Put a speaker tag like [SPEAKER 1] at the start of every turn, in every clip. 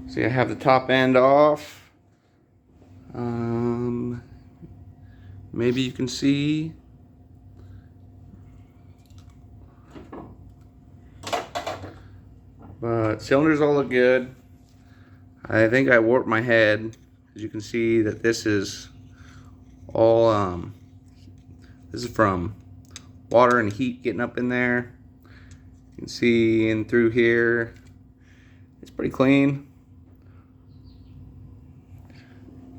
[SPEAKER 1] See, I have the top end off. Maybe you can see. But cylinders all look good. I think I warped my head. As you can see that this is all, this is from water and heat getting up in there. You can see in through here, it's pretty clean.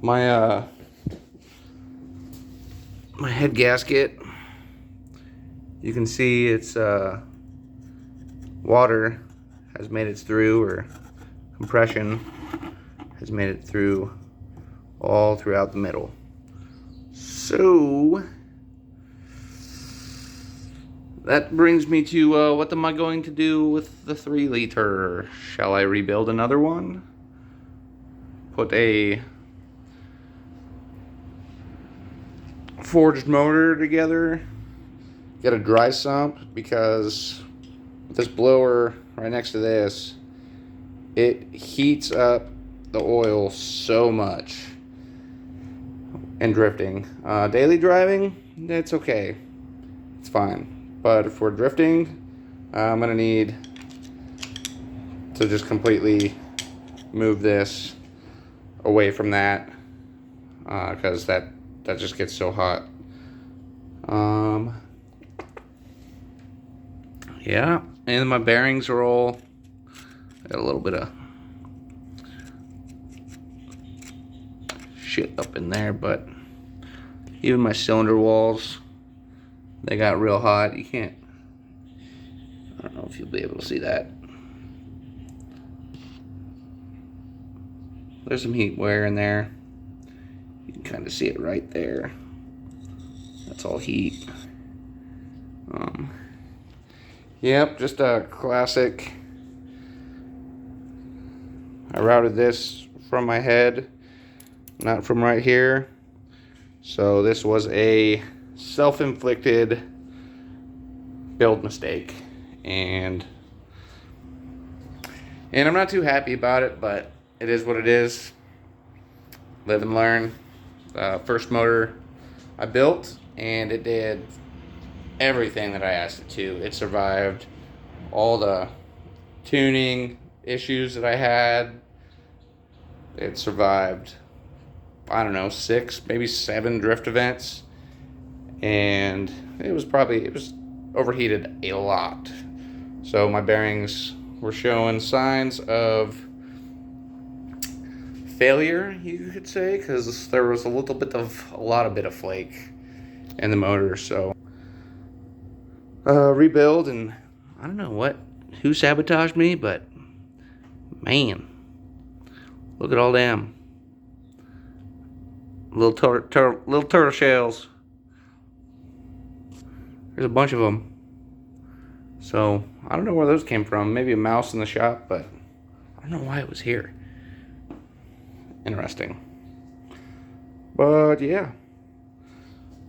[SPEAKER 1] My my head gasket, you can see it's water has made it through, or compression has made it through all throughout the middle. So that brings me to what am I going to do with the 3-liter? Shall I rebuild another one? Put a forged motor together, get a dry sump, because this blower right next to this, it heats up the oil so much. And drifting, daily driving, it's okay, it's fine, but if we're drifting, I'm gonna need to just completely move this away from that, because that just gets so hot. Yeah, and my bearings are all got a little bit of shit up in there, but even my cylinder walls, they got real hot. You can't, I don't know if you'll be able to see that. There's some heat wear in there. You can kind of see it right there. That's all heat. Yep, just a classic. I routed this from my head, not from right here. So this was a self-inflicted build mistake, and I'm not too happy about it, but it is what it is. Live and learn. First motor I built, and it did everything that I asked it to. It survived all the tuning issues that I had. It survived, I don't know, 6, maybe 7 drift events, and it was overheated a lot. So my bearings were showing signs of failure, you could say, because there was a lot of flake in the motor. So rebuild, and I don't know who sabotaged me, but man, look at all them little turtle shells. There's a bunch of them. So I don't know where those came from. Maybe a mouse in the shop, but I don't know why it was here. Interesting. But yeah,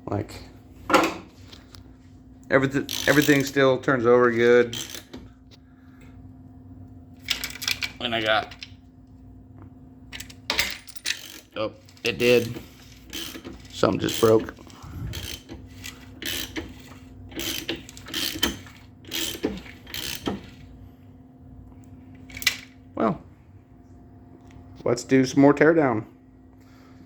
[SPEAKER 1] like everything still turns over good. And I got, oh, it did. Something just broke. Well, let's do some more teardown.